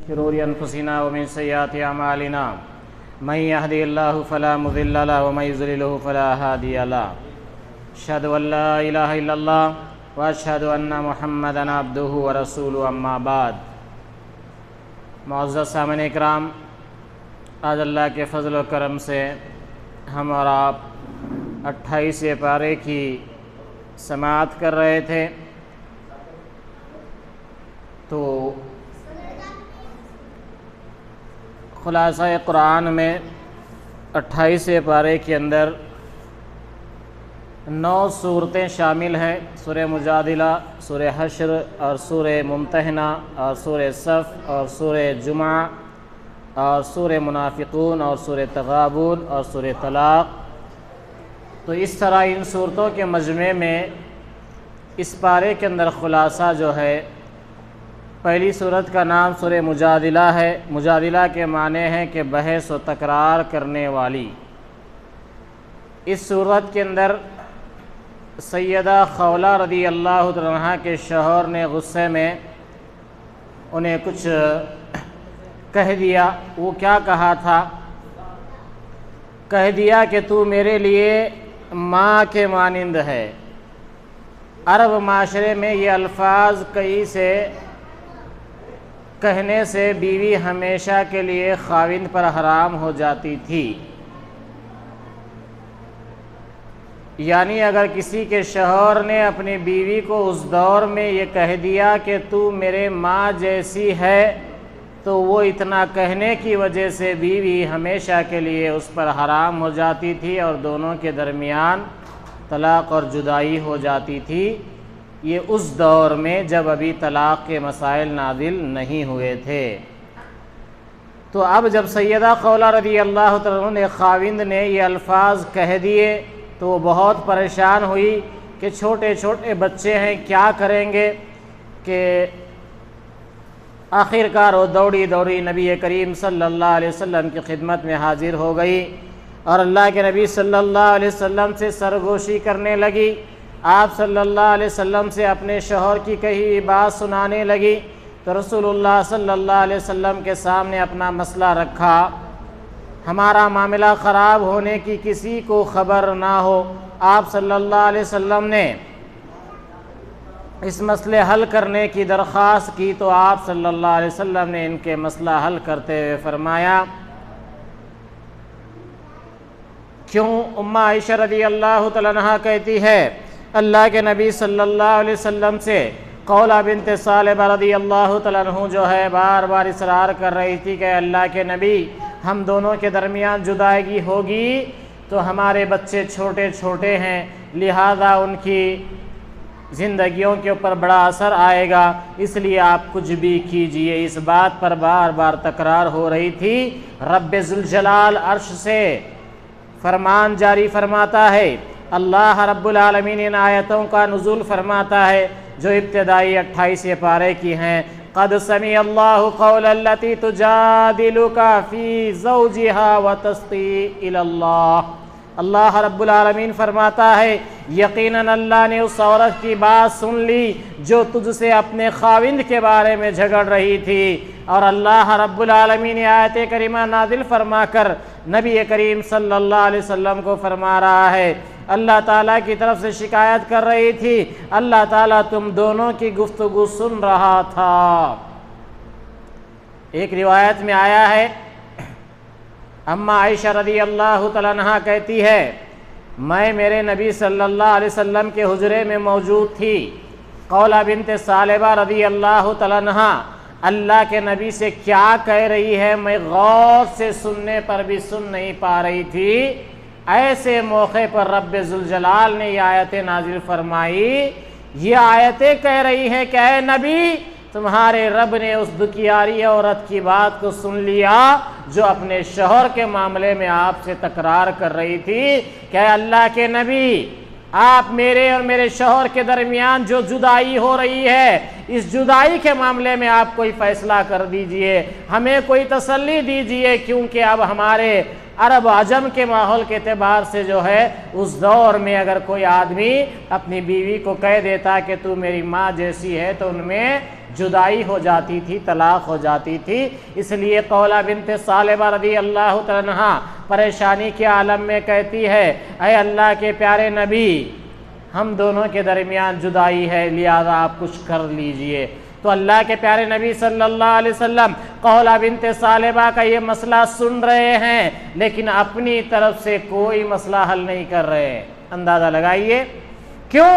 شرور أنفسنا ومن سيئات أعمالنا من يهدي الله فلا مضل له ومن يضلل فلا هادي له أشهد أن لا إله إلا الله وأشهد أن محمدا عبده ورسوله أما بعد۔ معزز سامعین اکرام، آج اللہ کے فضل و کرم سے ہم اور آپ 28 پارے کی سماعت کر رہے تھے، تو خلاصہ قرآن میں 28 پارے کے اندر 9 صورتیں شامل ہیں، سورہ مجادلہ، سورہ حشر اور سورہ ممتحنہ اور سورہ صف اور سورہ جمعہ اور سورہ منافقون اور سورہ تغابن اور سورہ طلاق۔ تو اس طرح ان صورتوں کے مجمع میں اس پارے کے اندر خلاصہ جو ہے، پہلی صورت کا نام سورہ مجادلہ ہے۔ مجادلہ کے معنی ہیں کہ بحث و تکرار کرنے والی۔ اس صورت کے اندر سیدہ خولہ رضی اللہ عنہا کے شوہر نے غصے میں انہیں کچھ کہہ دیا۔ وہ کیا کہا تھا؟ کہہ دیا کہ تو میرے لیے ماں کے مانند ہے۔ عرب معاشرے میں یہ الفاظ کئی سے کہنے سے بیوی ہمیشہ کے لیے خاوند پر حرام ہو جاتی تھی، یعنی اگر کسی کے شوہر نے اپنی بیوی کو اس دور میں یہ کہہ دیا کہ تو میرے ماں جیسی ہے، تو وہ اتنا کہنے کی وجہ سے بیوی ہمیشہ کے لیے اس پر حرام ہو جاتی تھی اور دونوں کے درمیان طلاق اور جدائی ہو جاتی تھی۔ یہ اس دور میں جب ابھی طلاق کے مسائل نازل نہیں ہوئے تھے۔ تو اب جب سیدہ خولہ رضی اللہ عنہ نے خاوند نے یہ الفاظ کہہ دیے تو وہ بہت پریشان ہوئی کہ چھوٹے چھوٹے بچے ہیں، کیا کریں گے؟ کہ آخر کار وہ دوڑی دوڑی نبی کریم صلی اللہ علیہ وسلم کی خدمت میں حاضر ہو گئی اور اللہ کے نبی صلی اللہ علیہ وسلم سے سرگوشی کرنے لگی۔ آپ صلی اللہ علیہ وسلم سے اپنے شوہر کی کہی ہوئی بات سنانے لگی، تو رسول اللہ صلی اللہ علیہ وسلم کے سامنے اپنا مسئلہ رکھا۔ ہمارا معاملہ خراب ہونے کی کسی کو خبر نہ ہو۔ آپ صلی اللہ علیہ وسلم نے اس مسئلے حل کرنے کی درخواست کی، تو آپ صلی اللہ علیہ وسلم نے ان کے مسئلہ حل کرتے ہوئے فرمایا، کیوں؟ اماں عائشہ رضی اللہ تعالیٰ عنہا کہتی ہے، اللہ کے نبی صلی اللہ علیہ وسلم سے خولہ بنت ثعلبہ رضی اللہ تعالیٰ عنہ جو ہے بار بار اصرار کر رہی تھی کہ اللہ کے نبی، ہم دونوں کے درمیان جدائیگی ہوگی تو ہمارے بچے چھوٹے چھوٹے ہیں، لہذا ان کی زندگیوں کے اوپر بڑا اثر آئے گا، اس لیے آپ کچھ بھی کیجئے۔ اس بات پر بار بار تکرار ہو رہی تھی۔ رب ذوالجلال عرش سے فرمان جاری فرماتا ہے، اللہ رب العالمین ان آیتوں کا نزول فرماتا ہے جو ابتدائی 28 پارے کی ہیں۔ قد سمع اللہ قول التی تجادلک فی زوجہا وتشتکی الی اللہ۔ اللہ رب العالمین فرماتا ہے، یقیناً اللہ نے اس عورت کی بات سن لی جو تجھ سے اپنے خاوند کے بارے میں جھگڑ رہی تھی، اور اللہ رب العالمین آیت کریمہ نازل فرما کر نبی کریم صلی اللہ علیہ وسلم کو فرما رہا ہے، اللہ تعالیٰ کی طرف سے شکایت کر رہی تھی، اللہ تعالیٰ تم دونوں کی گفتگو سن رہا تھا۔ ایک روایت میں آیا ہے، اماں عائشہ رضی اللہ تعالیٰ عنہا کہتی ہے، میں میرے نبی صلی اللہ علیہ وسلم کے حجرے میں موجود تھی۔ خولہ بنت ثعلبہ رضی اللہ تعالیٰ عنہا اللہ کے نبی سے کیا کہہ رہی ہے میں غور سے سننے پر بھی سن نہیں پا رہی تھی۔ ایسے موقع پر رب ذوالجلال نے یہ آیتیں نازل فرمائی۔ یہ آیتیں کہہ رہی ہیں کہ اے نبی، تمہارے رب نے اس دکھیاری عورت کی بات کو سن لیا جو اپنے شوہر کے معاملے میں آپ سے تکرار کر رہی تھی کہ اے اللہ کے نبی، آپ میرے اور میرے شوہر کے درمیان جو جدائی ہو رہی ہے، اس جدائی کے معاملے میں آپ کوئی فیصلہ کر دیجئے، ہمیں کوئی تسلی دیجئے، کیونکہ اب ہمارے عرب عجم کے ماحول کے اعتبار سے جو ہے اس دور میں اگر کوئی آدمی اپنی بیوی کو کہہ دیتا کہ تو میری ماں جیسی ہے تو ان میں جدائی ہو جاتی تھی، طلاق ہو جاتی تھی۔ اس لیے قولہ بنت ثعلبہ رضی اللہ تعالی عنہا پریشانی کے عالم میں کہتی ہے، اے اللہ کے پیارے نبی، ہم دونوں کے درمیان جدائی ہے، لہذا آپ کچھ کر لیجئے۔ تو اللہ کے پیارے نبی صلی اللہ علیہ وسلم قولہ بنت ثعلبہ کا یہ مسئلہ سن رہے ہیں، لیکن اپنی طرف سے کوئی مسئلہ حل نہیں کر رہے۔ اندازہ لگائیے کیوں؟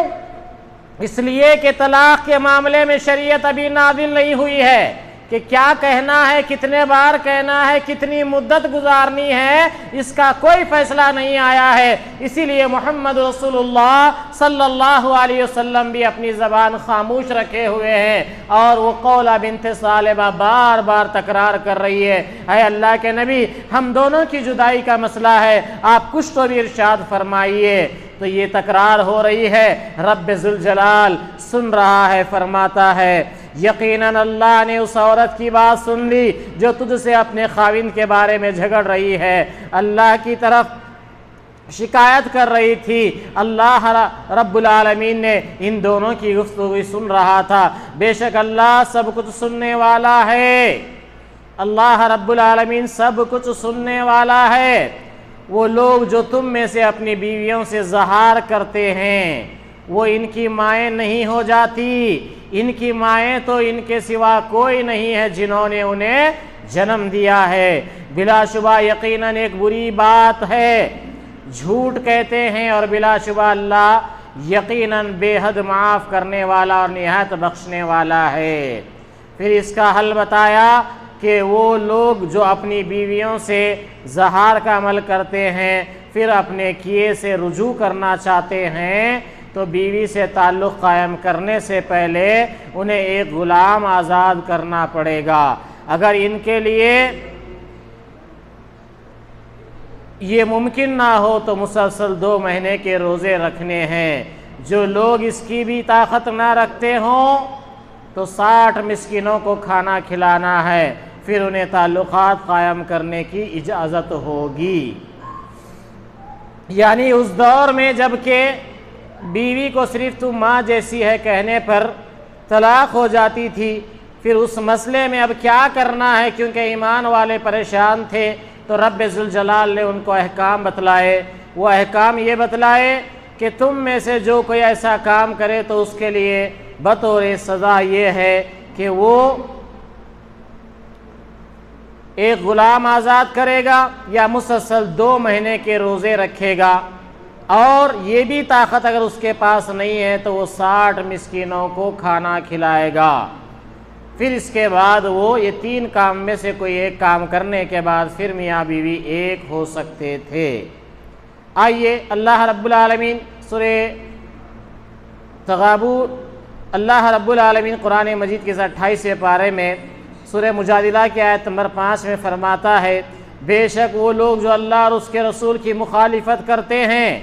اس لیے کہ طلاق کے معاملے میں شریعت ابھی نازل نہیں ہوئی ہے کہ کیا کہنا ہے، کتنے بار کہنا ہے، کتنی مدت گزارنی ہے، اس کا کوئی فیصلہ نہیں آیا ہے۔ اسی لیے محمد رسول اللہ صلی اللہ علیہ وسلم بھی اپنی زبان خاموش رکھے ہوئے ہیں، اور وہ قولہ بنت ثعلبہ بار بار تکرار کر رہی ہے، اے اللہ کے نبی، ہم دونوں کی جدائی کا مسئلہ ہے، آپ کچھ تو بھی ارشاد فرمائیے۔ تو یہ تکرار ہو رہی ہے، رب ذوالجلال سن رہا ہے، فرماتا ہے یقیناً اللہ نے اس عورت کی بات سن لی جو تجھ سے اپنے خاوند کے بارے میں جھگڑ رہی ہے، اللہ کی طرف شکایت کر رہی تھی۔ اللہ رب العالمین نے ان دونوں کی گفتگو سن رہا تھا۔ بے شک اللہ سب کچھ سننے والا ہے، اللہ رب العالمین سب کچھ سننے والا ہے۔ وہ لوگ جو تم میں سے اپنی بیویوں سے زہار کرتے ہیں، وہ ان کی مائیں نہیں ہو جاتی، ان کی مائیں تو ان کے سوا کوئی نہیں ہے جنہوں نے انہیں جنم دیا ہے۔ بلا شبہ یقیناً ایک بری بات ہے، جھوٹ کہتے ہیں، اور بلا شبہ اللہ یقیناً بے حد معاف کرنے والا اور نہایت بخشنے والا ہے۔ پھر اس کا حل بتایا کہ وہ لوگ جو اپنی بیویوں سے زہار کا عمل کرتے ہیں، پھر اپنے کیے سے رجوع کرنا چاہتے ہیں، تو بیوی سے تعلق قائم کرنے سے پہلے انہیں ایک غلام آزاد کرنا پڑے گا۔ اگر ان کے لیے یہ ممکن نہ ہو تو مسلسل 2 مہینے کے روزے رکھنے ہیں۔ جو لوگ اس کی بھی طاقت نہ رکھتے ہوں تو 60 مسکینوں کو کھانا کھلانا ہے، پھر انہیں تعلقات قائم کرنے کی اجازت ہوگی۔ یعنی اس دور میں جب کہ بیوی کو صرف تم ماں جیسی ہے کہنے پر طلاق ہو جاتی تھی، پھر اس مسئلے میں اب کیا کرنا ہے، کیونکہ ایمان والے پریشان تھے، تو رب ذوالجلال نے ان کو احکام بتلائے۔ وہ احکام یہ بتلائے کہ تم میں سے جو کوئی ایسا کام کرے تو اس کے لیے بطور سزا یہ ہے کہ وہ ایک غلام آزاد کرے گا یا مسلسل 2 مہینے کے روزے رکھے گا، اور یہ بھی طاقت اگر اس کے پاس نہیں ہے تو وہ 60 مسکینوں کو کھانا کھلائے گا۔ پھر اس کے بعد وہ یہ 3 کام میں سے کوئی ایک کام کرنے کے بعد پھر میاں بیوی ایک ہو سکتے تھے۔ آئیے اللہ رب العالمین سورہ تغابن، اللہ رب العالمین قرآن مجید کے 28ویں پارے میں سورہ مجادلہ کی آیت نمبر 5 میں فرماتا ہے، بے شک وہ لوگ جو اللہ اور اس کے رسول کی مخالفت کرتے ہیں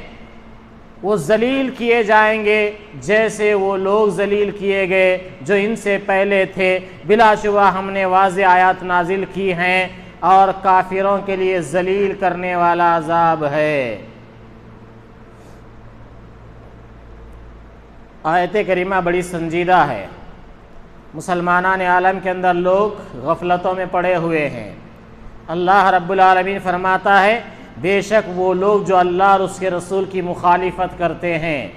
وہ ذلیل کیے جائیں گے جیسے وہ لوگ ذلیل کیے گئے جو ان سے پہلے تھے۔ بلا شبہ ہم نے واضح آیات نازل کی ہیں، اور کافروں کے لیے ذلیل کرنے والا عذاب ہے۔ آیت کریمہ بڑی سنجیدہ ہے۔ مسلمانان عالم کے اندر لوگ غفلتوں میں پڑے ہوئے ہیں۔ اللہ رب العالمین فرماتا ہے، بے شک وہ لوگ جو اللہ اور اس کے رسول کی مخالفت کرتے ہیں۔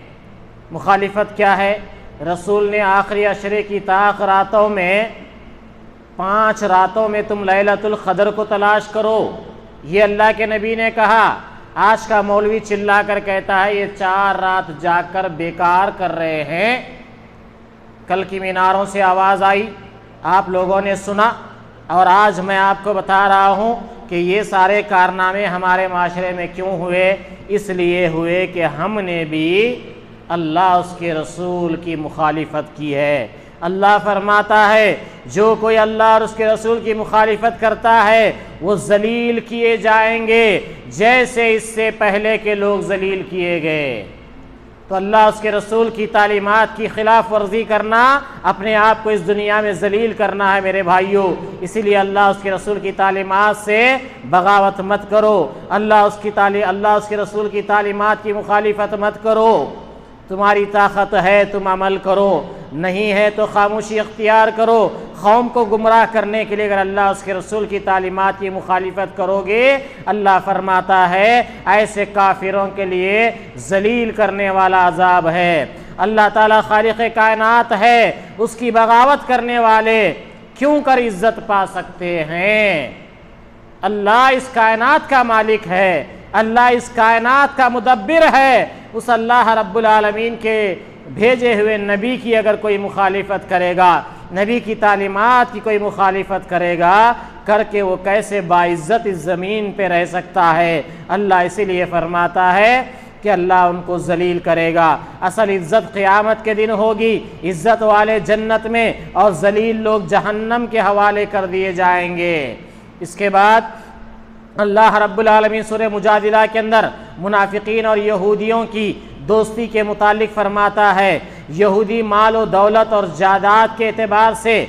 مخالفت کیا ہے؟ رسول نے آخری عشرے کی طاق راتوں میں 5 راتوں میں تم لیلۃ القدر کو تلاش کرو، یہ اللہ کے نبی نے کہا۔ آج کا مولوی چلا کر کہتا ہے یہ 4 رات جاگ کر بیکار کر رہے ہیں۔ کل کی میناروں سے آواز آئی، آپ لوگوں نے سنا، اور آج میں آپ کو بتا رہا ہوں کہ یہ سارے کارنامے ہمارے معاشرے میں کیوں ہوئے؟ اس لیے ہوئے کہ ہم نے بھی اللہ اس کے رسول کی مخالفت کی ہے۔ اللہ فرماتا ہے جو کوئی اللہ اور اس کے رسول کی مخالفت کرتا ہے وہ ذلیل کیے جائیں گے جیسے اس سے پہلے کے لوگ ذلیل کیے گئے۔ تو اللہ اس کے رسول کی تعلیمات کی خلاف ورزی کرنا اپنے آپ کو اس دنیا میں ذلیل کرنا ہے میرے بھائیوں۔ اسی لیے اللہ اس کے رسول کی تعلیمات سے بغاوت مت کرو، اللہ اس کے رسول کی تعلیمات کی مخالفت مت کرو۔ تمہاری طاقت ہے تم عمل کرو، نہیں ہے تو خاموشی اختیار کرو۔ قوم کو گمراہ کرنے کے لیے اگر اللہ اس کے رسول کی تعلیمات کی مخالفت کرو گے، اللہ فرماتا ہے ایسے کافروں کے لیے ذلیل کرنے والا عذاب ہے۔ اللہ تعالیٰ خالق کائنات ہے، اس کی بغاوت کرنے والے کیوں کر عزت پا سکتے ہیں؟ اللہ اس کائنات کا مالک ہے، اللہ اس کائنات کا مدبر ہے۔ اس اللہ رب العالمین کے بھیجے ہوئے نبی کی اگر کوئی مخالفت کرے گا، نبی کی تعلیمات کی کوئی مخالفت کرے گا، کر کے وہ کیسے باعزت اس زمین پہ رہ سکتا ہے؟ اللہ اسی لیے فرماتا ہے کہ اللہ ان کو ذلیل کرے گا۔ اصل عزت قیامت کے دن ہوگی، عزت والے جنت میں اور ذلیل لوگ جہنم کے حوالے کر دیے جائیں گے۔ اس کے بعد اللہ رب العالمین سورہ مجادلہ کے اندر منافقین اور یہودیوں کی دوستی کے متعلق فرماتا ہے، یہودی مال و دولت اور جائیداد کے اعتبار سے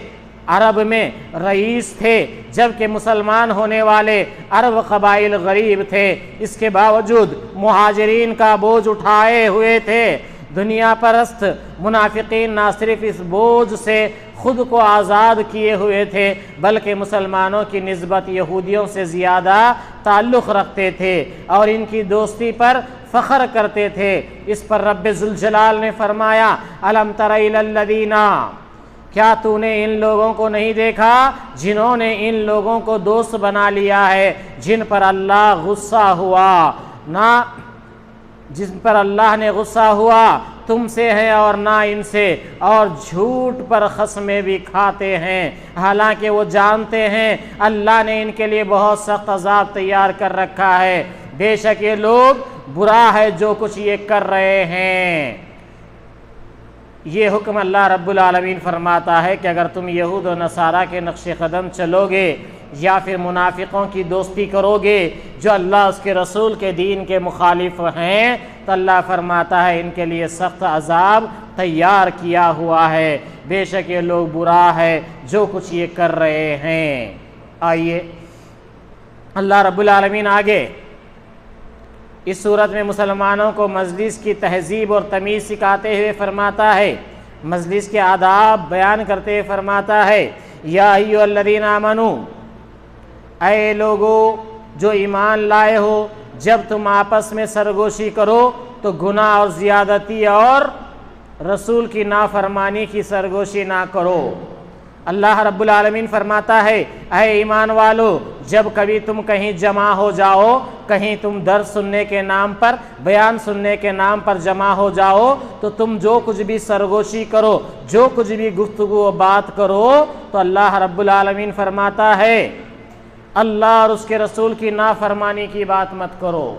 عرب میں رئیس تھے، جبکہ مسلمان ہونے والے عرب قبائل غریب تھے۔ اس کے باوجود مہاجرین کا بوجھ اٹھائے ہوئے تھے۔ دنیا پرست منافقین نہ صرف اس بوجھ سے خود کو آزاد کیے ہوئے تھے، بلکہ مسلمانوں کی نسبت یہودیوں سے زیادہ تعلق رکھتے تھے اور ان کی دوستی پر فخر کرتے تھے۔ اس پر رب ذوالجلال نے فرمایا، الم تر الی الذین، کیا تو نے ان لوگوں کو نہیں دیکھا جنہوں نے ان لوگوں کو دوست بنا لیا ہے، جن پر اللہ غصہ ہوا، نہ جن پر اللہ نے غصہ ہوا تم سے ہے اور نہ ان سے، اور جھوٹ پر قسمیں بھی کھاتے ہیں، حالانکہ وہ جانتے ہیں اللہ نے ان کے لیے بہت سخت عذاب تیار کر رکھا ہے۔ بے شک یہ لوگ برا ہے جو کچھ یہ کر رہے ہیں۔ یہ حکم اللہ رب العالمین فرماتا ہے کہ اگر تم یہود و نصارہ کے نقش قدم چلو گے یا پھر منافقوں کی دوستی کرو گے جو اللہ اس کے رسول کے دین کے مخالف ہیں، تو اللہ فرماتا ہے ان کے لیے سخت عذاب تیار کیا ہوا ہے۔ بے شک یہ لوگ برا ہے جو کچھ یہ کر رہے ہیں۔ آئیے اللہ رب العالمین آگے اس صورت میں مسلمانوں کو مجلس کی تہذیب اور تمیز سکھاتے ہوئے فرماتا ہے، مجلس کے آداب بیان کرتے ہوئے فرماتا ہے، یا ایھا الذین آمنو، اے لوگو جو ایمان لائے ہو، جب تم آپس میں سرگوشی کرو تو گناہ اور زیادتی اور رسول کی نافرمانی کی سرگوشی نہ کرو۔ اللہ رب العالمین فرماتا ہے، اے ایمان والو، جب کبھی تم کہیں جمع ہو جاؤ، کہیں تم درس سننے کے نام پر، بیان سننے کے نام پر جمع ہو جاؤ، تو تم جو کچھ بھی سرگوشی کرو، جو کچھ بھی گفتگو و بات کرو، تو اللہ رب العالمین فرماتا ہے اللہ اور اس کے رسول کی نافرمانی کی بات مت کرو۔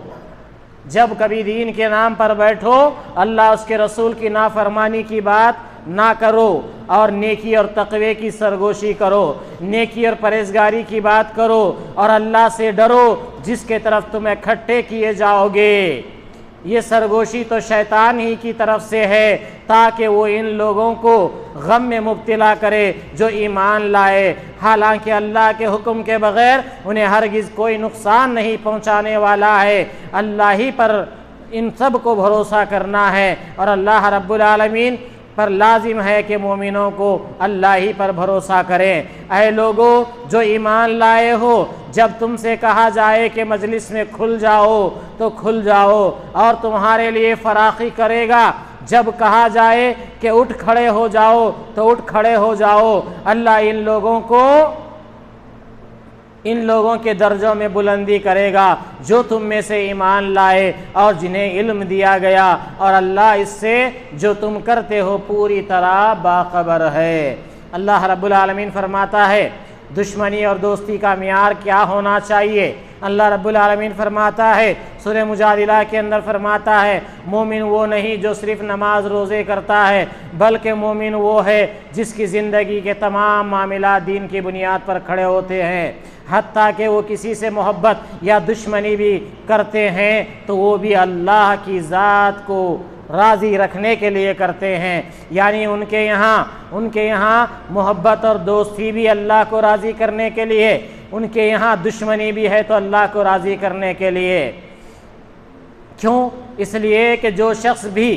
جب کبھی دین کے نام پر بیٹھو، اللہ اس کے رسول کی نافرمانی کی بات نہ کرو اور نیکی اور تقوی کی سرگوشی کرو، نیکی اور پرہیزگاری کی بات کرو اور اللہ سے ڈرو جس کے طرف تم اکٹھے کیے جاؤ گے۔ یہ سرگوشی تو شیطان ہی کی طرف سے ہے تاکہ وہ ان لوگوں کو غم میں مبتلا کرے جو ایمان لائے، حالانکہ اللہ کے حکم کے بغیر انہیں ہرگز کوئی نقصان نہیں پہنچانے والا ہے۔ اللہ ہی پر ان سب کو بھروسہ کرنا ہے اور اللہ رب العالمین پر لازم ہے کہ مومنوں کو اللہ ہی پر بھروسہ کریں۔ اے لوگو جو ایمان لائے ہو، جب تم سے کہا جائے کہ مجلس میں کھل جاؤ تو کھل جاؤ اور تمہارے لیے فراخی کرے گا، جب کہا جائے کہ اٹھ کھڑے ہو جاؤ تو اٹھ کھڑے ہو جاؤ۔ اللہ ان لوگوں کے درجوں میں بلندی کرے گا جو تم میں سے ایمان لائے اور جنہیں علم دیا گیا، اور اللہ اس سے جو تم کرتے ہو پوری طرح باخبر ہے۔ اللہ رب العالمین فرماتا ہے دشمنی اور دوستی کا معیار کیا ہونا چاہیے۔ اللہ رب العالمین فرماتا ہے سورہ مجادلہ کے اندر فرماتا ہے، مومن وہ نہیں جو صرف نماز روزے کرتا ہے، بلکہ مومن وہ ہے جس کی زندگی کے تمام معاملات دین کی بنیاد پر کھڑے ہوتے ہیں، حتیٰ کہ وہ کسی سے محبت یا دشمنی بھی کرتے ہیں تو وہ بھی اللہ کی ذات کو راضی رکھنے کے لیے کرتے ہیں، یعنی ان کے یہاں محبت اور دوستی بھی اللہ کو راضی کرنے کے لیے، ان کے یہاں دشمنی بھی ہے تو اللہ کو راضی کرنے کے لیے۔ کیوں؟ اس لیے کہ جو شخص بھی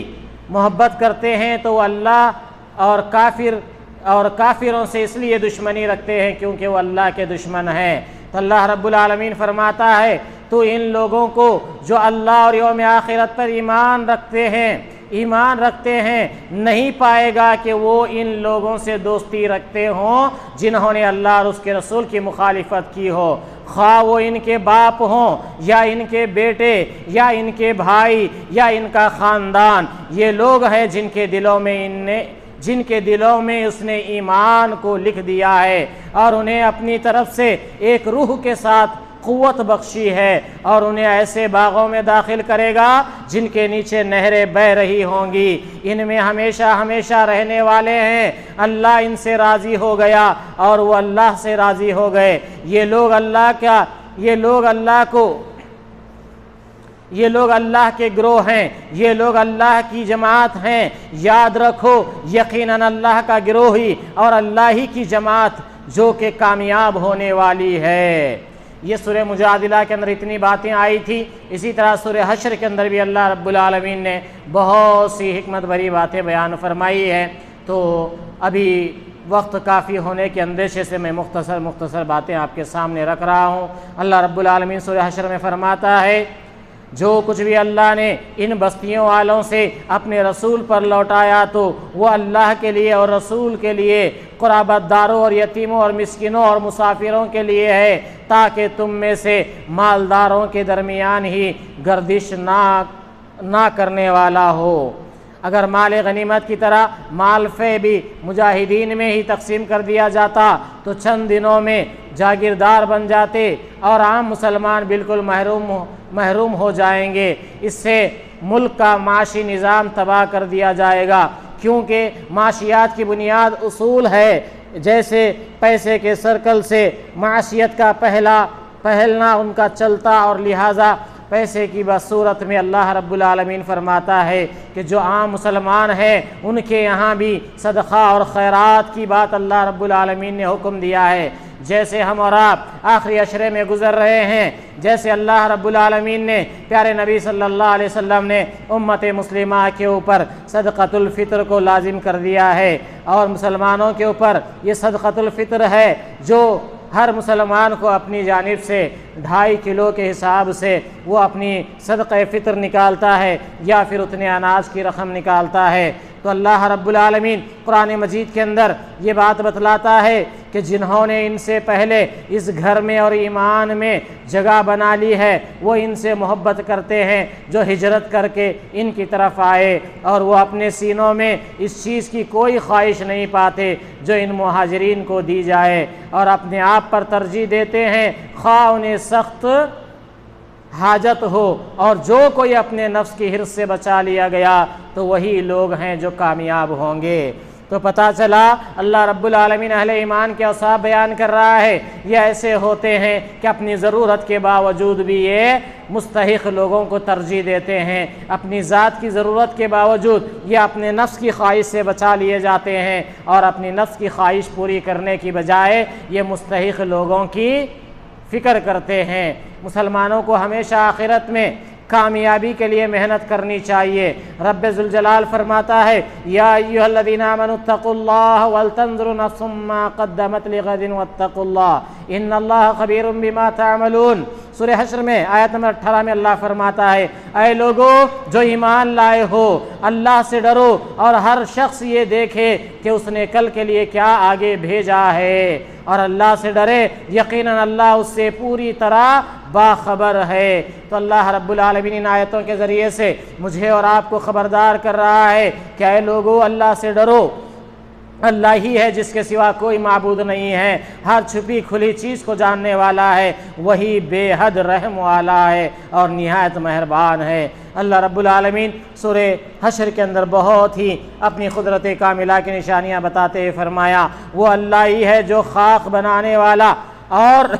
محبت کرتے ہیں تو وہ اللہ اور کافروں سے اس لیے دشمنی رکھتے ہیں کیونکہ وہ اللہ کے دشمن ہیں۔ تو اللہ رب العالمین فرماتا ہے تو ان لوگوں کو جو اللہ اور یوم آخرت پر ایمان رکھتے ہیں نہیں پائے گا کہ وہ ان لوگوں سے دوستی رکھتے ہوں جنہوں نے اللہ اور اس کے رسول کی مخالفت کی ہو، خواہ وہ ان کے باپ ہوں یا ان کے بیٹے یا ان کے بھائی یا ان کا خاندان۔ یہ لوگ ہیں جن کے دلوں میں اس نے ایمان کو لکھ دیا ہے اور انہیں اپنی طرف سے ایک روح کے ساتھ قوت بخشی ہے، اور انہیں ایسے باغوں میں داخل کرے گا جن کے نیچے نہریں بہہ رہی ہوں گی، ان میں ہمیشہ ہمیشہ رہنے والے ہیں۔ اللہ ان سے راضی ہو گیا اور وہ اللہ سے راضی ہو گئے۔ یہ لوگ اللہ کے گروہ ہیں، یہ لوگ اللہ کی جماعت ہیں۔ یاد رکھو یقیناً اللہ کا گروہ ہی اور اللہ ہی کی جماعت جو کہ کامیاب ہونے والی ہے۔ یہ سورہ مجادلہ کے اندر اتنی باتیں آئی تھی، اسی طرح سورہ حشر کے اندر بھی اللہ رب العالمین نے بہت سی حکمت بھری باتیں بیان فرمائی ہے۔ تو ابھی وقت کافی ہونے کے اندیشے سے میں مختصر باتیں آپ کے سامنے رکھ رہا ہوں۔ اللہ رب العالمین سورہ حشر میں فرماتا ہے جو کچھ بھی اللہ نے ان بستیوں والوں سے اپنے رسول پر لوٹایا تو وہ اللہ کے لیے اور رسول کے لیے، قرابت داروں اور یتیموں اور مسکینوں اور مسافروں کے لیے ہے، تاکہ تم میں سے مالداروں کے درمیان ہی گردش نہ کرنے والا ہو۔ اگر مال غنیمت کی طرح مال فے بھی مجاہدین میں ہی تقسیم کر دیا جاتا تو چند دنوں میں جاگیردار بن جاتے اور عام مسلمان بالکل محروم ہو جائیں گے۔ اس سے ملک کا معاشی نظام تباہ کر دیا جائے گا، کیونکہ معاشیات کی بنیاد اصول ہے، جیسے پیسے کے سرکل سے معاشیت کا پہلنا ان کا چلتا، اور لہٰذا پیسے کی بصورت میں اللہ رب العالمین فرماتا ہے کہ جو عام مسلمان ہیں ان کے یہاں بھی صدقہ اور خیرات کی بات اللہ رب العالمین نے حکم دیا ہے۔ جیسے ہم اور آپ آخری عشرے میں گزر رہے ہیں، جیسے اللہ رب العالمین نے پیارے نبی صلی اللہ علیہ وسلم نے امت مسلمہ کے اوپر صدقۃ الفطر کو لازم کر دیا ہے، اور مسلمانوں کے اوپر یہ صدقۃ الفطر ہے جو ہر مسلمان کو اپنی جانب سے 2.5 کلو کے حساب سے وہ اپنی صدقہ فطر نکالتا ہے یا پھر اتنے اناج کی رقم نکالتا ہے۔ تو اللہ رب العالمین قرآن مجید کے اندر یہ بات بتلاتا ہے کہ جنہوں نے ان سے پہلے اس گھر میں اور ایمان میں جگہ بنا لی ہے وہ ان سے محبت کرتے ہیں جو ہجرت کر کے ان کی طرف آئے، اور وہ اپنے سینوں میں اس چیز کی کوئی خواہش نہیں پاتے جو ان مہاجرین کو دی جائے، اور اپنے آپ پر ترجیح دیتے ہیں خواہ انہیں سخت حاجت ہو، اور جو کوئی اپنے نفس کی حرص سے بچا لیا گیا تو وہی لوگ ہیں جو کامیاب ہوں گے۔ تو پتہ چلا اللہ رب العالمین اہل ایمان کے اوصاف بیان کر رہا ہے، یہ ایسے ہوتے ہیں کہ اپنی ضرورت کے باوجود بھی یہ مستحق لوگوں کو ترجیح دیتے ہیں، اپنی ذات کی ضرورت کے باوجود یہ اپنے نفس کی خواہش سے بچا لیے جاتے ہیں، اور اپنی نفس کی خواہش پوری کرنے کی بجائے یہ مستحق لوگوں کی فکر کرتے ہیں۔ مسلمانوں کو ہمیشہ آخرت میں کامیابی کے لیے محنت کرنی چاہیے۔ رب ذوالجلال فرماتا ہے یا ایھا الذین آمنوا اتقوا اللہ ولتنظر نفس ما قدمت لغد واتقوا اللہ ان اللہ خبیر بما تعملون۔ سورہ حشر میں آیت نمبر 18 میں اللہ فرماتا ہے اے لوگو جو ایمان لائے ہو اللہ سے ڈرو، اور ہر شخص یہ دیکھے کہ اس نے کل کے لیے کیا آگے بھیجا ہے، اور اللہ سے ڈرے، یقیناً اللہ اس سے پوری طرح باخبر ہے۔ تو اللہ رب العالمین ان آیتوں کے ذریعے سے مجھے اور آپ کو خبردار کر رہا ہے کہ اے لوگو اللہ سے ڈرو، اللہ ہی ہے جس کے سوا کوئی معبود نہیں ہے، ہر چھپی کھلی چیز کو جاننے والا ہے، وہی بے حد رحم والا ہے اور نہایت مہربان ہے۔ اللہ رب العالمین سورہ حشر کے اندر بہت ہی اپنی قدرت کاملہ کی نشانیاں بتاتے ہوئے فرمایا وہ اللہ ہی ہے جو خاک بنانے والا اور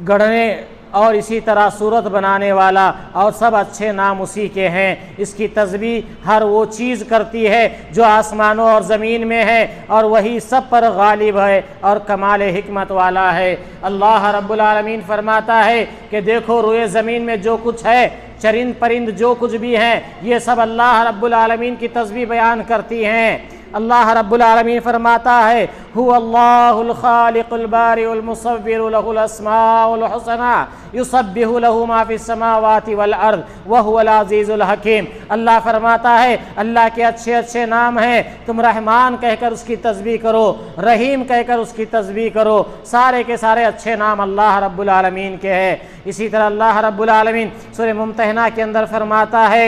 گڑھنے اور اسی طرح صورت بنانے والا، اور سب اچھے نام اسی کے ہیں۔ اس کی تسبیح ہر وہ چیز کرتی ہے جو آسمانوں اور زمین میں ہے، اور وہی سب پر غالب ہے اور کمال حکمت والا ہے۔ اللہ رب العالمین فرماتا ہے کہ دیکھو روئے زمین میں جو کچھ ہے چرند پرند جو کچھ بھی ہیں یہ سب اللہ رب العالمین کی تسبیح بیان کرتی ہیں۔ اللہ رب العالمین فرماتا ہے هو اللہ الخالق البارئ المصور له الاسماء الحسنى یسبح له ما فی السماوات والارض وهو العزیز الحکیم۔ اللہ فرماتا ہے اللہ کے اچھے اچھے نام ہیں، تم رحمان کہہ کر اس کی تسبیح کرو، رحیم کہہ کر اس کی تسبیح کرو، سارے کے سارے اچھے نام اللہ رب العالمین کے ہیں۔ اسی طرح اللہ رب العالمین سورہ ممتحنہ کے اندر فرماتا ہے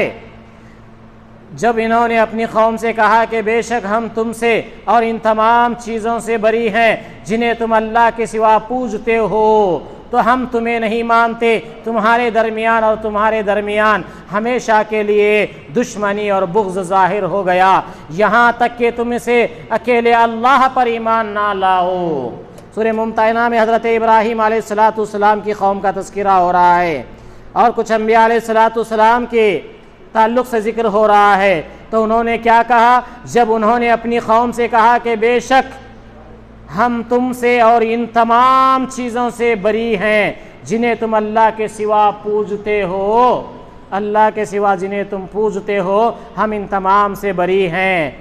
جب انہوں نے اپنی قوم سے کہا کہ بے شک ہم تم سے اور ان تمام چیزوں سے بری ہیں جنہیں تم اللہ کے سوا پوجتے ہو، تو ہم تمہیں نہیں مانتے، تمہارے درمیان اور تمہارے درمیان ہمیشہ کے لیے دشمنی اور بغض ظاہر ہو گیا، یہاں تک کہ تم سے اکیلے اللہ پر ایمان نہ لاؤ۔ سورہ ممتحنہ میں حضرت ابراہیم علیہ السلام کی قوم کا تذکرہ ہو رہا ہے اور کچھ انبیاء علیہ السلام کے تعلق سے ذکر ہو رہا ہے۔ تو انہوں نے کیا کہا جب انہوں نے اپنی قوم سے کہا کہ بے شک ہم تم سے اور ان تمام چیزوں سے بری ہیں جنہیں تم اللہ کے سوا پوجتے ہو، اللہ کے سوا جنہیں تم پوجتے ہو ہم ان تمام سے بری ہیں،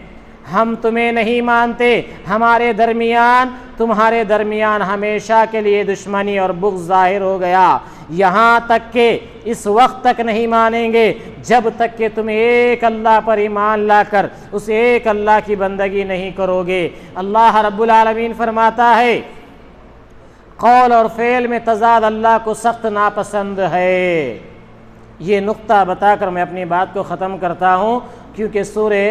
ہم تمہیں نہیں مانتے، ہمارے درمیان تمہارے درمیان ہمیشہ کے لیے دشمنی اور بغض ظاہر ہو گیا، یہاں تک کہ اس وقت تک نہیں مانیں گے جب تک کہ تم ایک اللہ پر ایمان لا کر اس ایک اللہ کی بندگی نہیں کرو گے۔ اللہ رب العالمین فرماتا ہے قول اور فعل میں تضاد اللہ کو سخت ناپسند ہے۔ یہ نقطہ بتا کر میں اپنی بات کو ختم کرتا ہوں، کیونکہ سورہ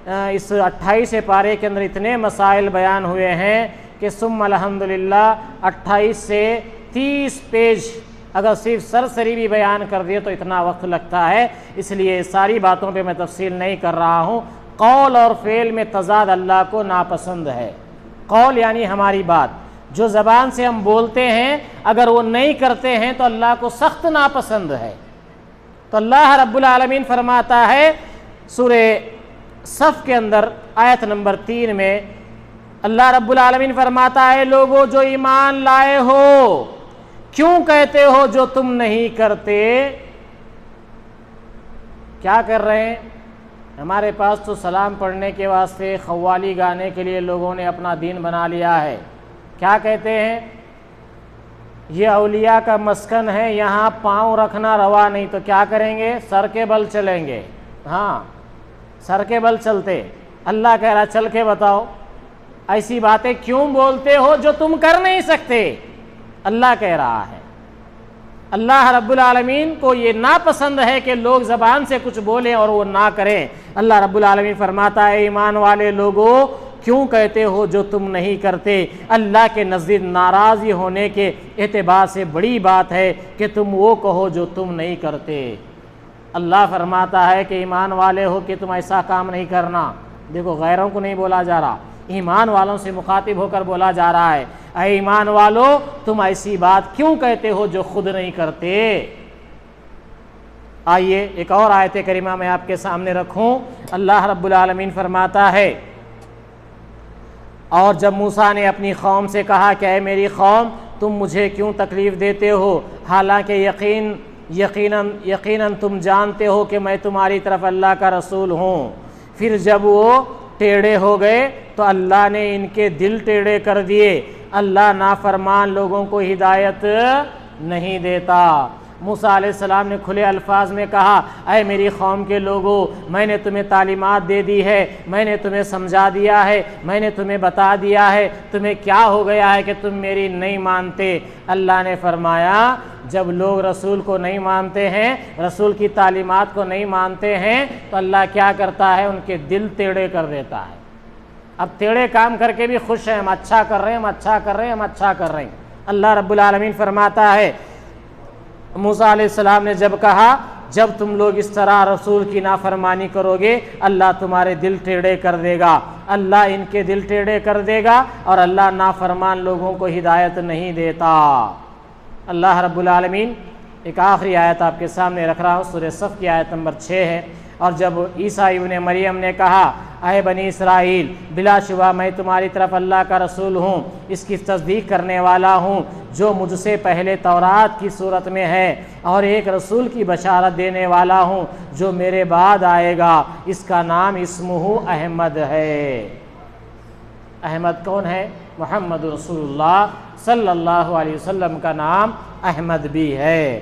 اس 28 پارے کے اندر اتنے مسائل بیان ہوئے ہیں کہ ثم الحمدللہ 28 سے 30 پیج اگر صرف سرسری بھی بیان کر دیے تو اتنا وقت لگتا ہے، اس لیے ساری باتوں پہ میں تفصیل نہیں کر رہا ہوں۔ قول اور فعل میں تضاد اللہ کو ناپسند ہے۔ قول یعنی ہماری بات جو زبان سے ہم بولتے ہیں اگر وہ نہیں کرتے ہیں تو اللہ کو سخت ناپسند ہے۔ تو اللہ رب العالمین فرماتا ہے سورہ صف کے اندر آیت نمبر 3 میں اللہ رب العالمین فرماتا ہے لوگو جو ایمان لائے ہو کیوں کہتے ہو جو تم نہیں کرتے؟ کیا کر رہے ہیں؟ ہمارے پاس تو سلام پڑھنے کے واسطے قوالی گانے کے لیے لوگوں نے اپنا دین بنا لیا ہے۔ کیا کہتے ہیں؟ یہ اولیاء کا مسکن ہے، یہاں پاؤں رکھنا روا نہیں، تو کیا کریں گے؟ سر کے بل چلیں گے۔ ہاں سر کے بل چلتے۔ اللہ کہہ رہا چل کے بتاؤ ایسی باتیں کیوں بولتے ہو جو تم کر نہیں سکتے؟ اللہ کہہ رہا ہے۔ اللہ رب العالمین کو یہ ناپسند ہے کہ لوگ زبان سے کچھ بولیں اور وہ نہ کریں۔ اللہ رب العالمین فرماتا ہے ایمان والے لوگوں کیوں کہتے ہو جو تم نہیں کرتے؟ اللہ کے نزدیک ناراضی ہونے کے اعتبار سے بڑی بات ہے کہ تم وہ کہو جو تم نہیں کرتے۔ اللہ فرماتا ہے کہ ایمان والے ہو کہ تم ایسا کام نہیں کرنا۔ دیکھو غیروں کو نہیں بولا جا رہا، ایمان والوں سے مخاطب ہو کر بولا جا رہا ہے، اے ایمان والو تم ایسی بات کیوں کہتے ہو جو خود نہیں کرتے؟ آئیے ایک اور آیت کریمہ میں آپ کے سامنے رکھوں۔ اللہ رب العالمین فرماتا ہے اور جب موسیٰ نے اپنی قوم سے کہا کہ اے میری قوم تم مجھے کیوں تکلیف دیتے ہو، حالانکہ یقیناً تم جانتے ہو کہ میں تمہاری طرف اللہ کا رسول ہوں۔ پھر جب وہ ٹیڑھے ہو گئے تو اللہ نے ان کے دل ٹیڑھے کر دیے۔ اللہ نافرمان لوگوں کو ہدایت نہیں دیتا۔ موسیٰ علیہ السلام نے کھلے الفاظ میں کہا اے میری قوم کے لوگوں میں نے تمہیں تعلیمات دے دی ہے، میں نے تمہیں سمجھا دیا ہے، میں نے تمہیں بتا دیا ہے، تمہیں کیا ہو گیا ہے کہ تم میری نہیں مانتے؟ اللہ نے فرمایا جب لوگ رسول کو نہیں مانتے ہیں، رسول کی تعلیمات کو نہیں مانتے ہیں تو اللہ کیا کرتا ہے؟ ان کے دل ٹیڑھے کر دیتا ہے۔ اب ٹیڑھے کام کر کے بھی خوش ہیں، ہم اچھا کر رہے ہیں، ہم اچھا کر رہے ہیں، ہم اچھا کر رہے ہیں۔ اللہ رب العالمین فرماتا ہے موسیٰ علیہ السلام نے جب کہا جب تم لوگ اس طرح رسول کی نافرمانی کرو گے اللہ تمہارے دل ٹیڑھے کر دے گا، اللہ ان کے دل ٹیڑھے کر دے گا اور اللہ نافرمان لوگوں کو ہدایت نہیں دیتا۔ اللہ رب العالمین ایک آخری آیت آپ کے سامنے رکھ رہا ہوں، سورہ صف کی آیت نمبر 6 ہے۔ اور جب عیسیٰ ابن مریم نے کہا اے بنی اسرائیل، بلا شبہ میں تمہاری طرف اللہ کا رسول ہوں، اس کی تصدیق کرنے والا ہوں جو مجھ سے پہلے تورات کی صورت میں ہے، اور ایک رسول کی بشارت دینے والا ہوں جو میرے بعد آئے گا، اس کا نام اسمہ احمد ہے۔ احمد کون ہے؟ محمد رسول اللہ صلی اللہ علیہ وسلم کا نام احمد بھی ہے۔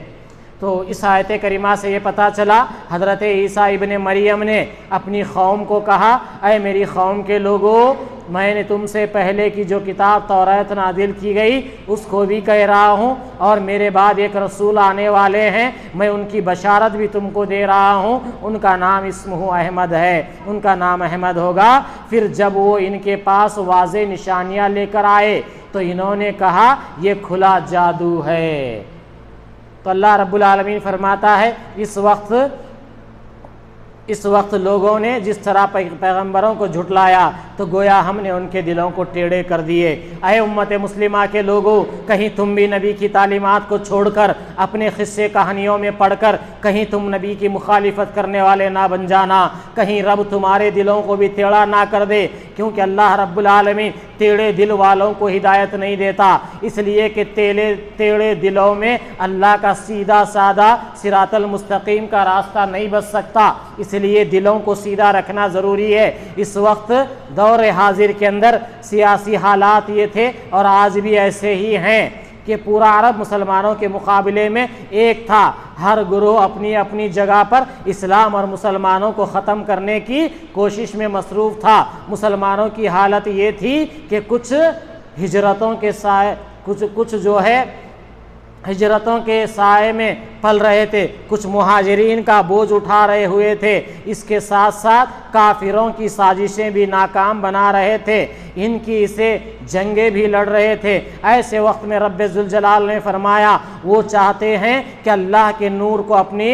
تو اس آیت کریمہ سے یہ پتہ چلا حضرت عیسیٰ ابن مریم نے اپنی قوم کو کہا اے میری قوم کے لوگوں، میں نے تم سے پہلے کی جو کتاب تورات نازل کی گئی اس کو بھی کہہ رہا ہوں، اور میرے بعد ایک رسول آنے والے ہیں، میں ان کی بشارت بھی تم کو دے رہا ہوں، ان کا نام اسمہ احمد ہے، ان کا نام احمد ہوگا۔ پھر جب وہ ان کے پاس واضح نشانیاں لے کر آئے تو انہوں نے کہا یہ کھلا جادو ہے۔ تو اللہ رب العالمین فرماتا ہے اس وقت لوگوں نے جس طرح پیغمبروں کو جھٹلایا تو گویا ہم نے ان کے دلوں کو ٹیڑھے کر دیے۔ اے امت مسلمہ کے لوگوں، کہیں تم بھی نبی کی تعلیمات کو چھوڑ کر اپنے قصے کہانیوں میں پڑھ کر کہیں تم نبی کی مخالفت کرنے والے نہ بن جانا، کہیں رب تمہارے دلوں کو بھی ٹیڑھا نہ کر دے، کیونکہ اللہ رب العالمین ٹیڑھے دل والوں کو ہدایت نہیں دیتا، اس لیے کہ ٹیڑھے دلوں میں اللہ کا سیدھا سادہ صراط المستقیم کا راستہ نہیں بچ سکتا، اس لیے دلوں کو سیدھا رکھنا ضروری ہے۔ اس وقت دور حاضر کے اندر سیاسی حالات یہ تھے اور آج بھی ایسے ہی ہیں کہ پورا عرب مسلمانوں کے مقابلے میں ایک تھا، ہر گروہ اپنی اپنی جگہ پر اسلام اور مسلمانوں کو ختم کرنے کی کوشش میں مصروف تھا۔ مسلمانوں کی حالت یہ تھی کہ کچھ ہجرتوں کے سائے کچھ جو ہے ہجرتوں کے سائے میں پل رہے تھے، کچھ مہاجرین کا بوجھ اٹھا رہے ہوئے تھے، اس کے ساتھ ساتھ کافروں کی سازشیں بھی ناکام بنا رہے تھے، ان کی اسے جنگیں بھی لڑ رہے تھے۔ ایسے وقت میں رب ذوالجلال نے فرمایا وہ چاہتے ہیں کہ اللہ کے نور کو اپنے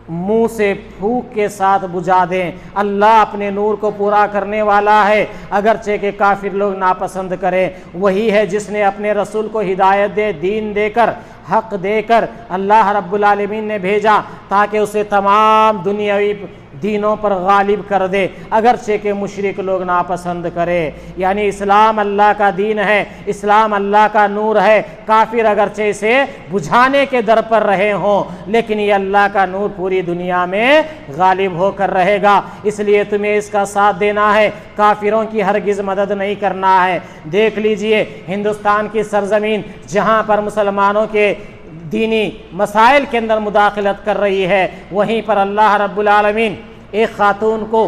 منہ سے پھونک کے ساتھ بجھا دیں، اللہ اپنے نور کو پورا کرنے والا ہے، اگرچہ کہ کافر لوگ ناپسند کریں۔ وہی ہے جس نے اپنے رسول کو ہدایت دے، دین دے کر، حق دے کر اللہ رب العالمین نے بھیجا تاکہ اسے تمام دنیاوی دینوں پر غالب کر دے، اگرچہ کہ مشرک لوگ ناپسند کرے۔ یعنی اسلام اللہ کا دین ہے، اسلام اللہ کا نور ہے، کافر اگرچہ اسے بجھانے کے در پر رہے ہوں لیکن یہ اللہ کا نور پوری دنیا میں غالب ہو کر رہے گا، اس لیے تمہیں اس کا ساتھ دینا ہے، کافروں کی ہرگز مدد نہیں کرنا ہے۔ دیکھ لیجئے ہندوستان کی سرزمین جہاں پر مسلمانوں کے دینی مسائل کے اندر مداخلت کر رہی ہے، وہیں پر اللہ رب العالمین ایک خاتون کو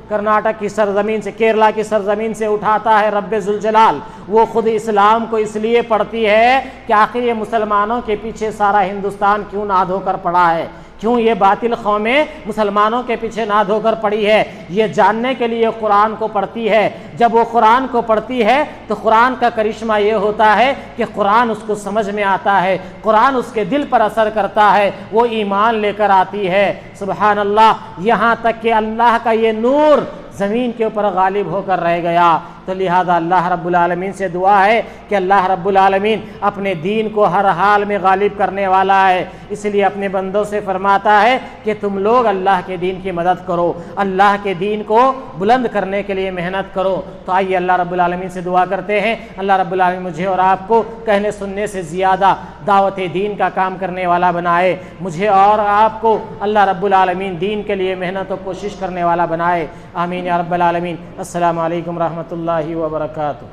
کرناٹک کی سرزمین سے، کیرلا کی سرزمین سے اٹھاتا ہے رب ذوالجلال۔ وہ خود اسلام کو اس لیے پڑھتی ہے کہ آخر یہ مسلمانوں کے پیچھے سارا ہندوستان کیوں نہ دھو کر پڑا ہے، کیوں یہ باطل قومیں مسلمانوں کے پیچھے نہ دھو کر پڑی ہے، یہ جاننے کے لیے قرآن کو پڑھتی ہے۔ جب وہ قرآن کو پڑھتی ہے تو قرآن کا کرشمہ یہ ہوتا ہے کہ قرآن اس کو سمجھ میں آتا ہے، قرآن اس کے دل پر اثر کرتا ہے، وہ ایمان لے کر آتی ہے۔ سبحان اللہ، یہاں تک کہ اللہ کا یہ نور زمین کے اوپر غالب ہو کر رہ گیا۔ تو لہذا اللہ رب العالمین سے دعا ہے کہ اللہ رب العالمین اپنے دین کو ہر حال میں غالب کرنے والا ہے، اس لیے اپنے بندوں سے فرماتا ہے کہ تم لوگ اللہ کے دین کی مدد کرو، اللہ کے دین کو بلند کرنے کے لیے محنت کرو۔ تو آئیے اللہ رب العالمین سے دعا کرتے ہیں اللہ رب العالمین مجھے اور آپ کو کہنے سننے سے زیادہ دعوت دین کا کام کرنے والا بنائے، مجھے اور آپ کو اللہ رب العالمین دین کے لیے محنت و کوشش کرنے والا بنائے، آمین یا رب العالمین۔ السلام علیکم ورحمۃ اللہ وبرکاتہ۔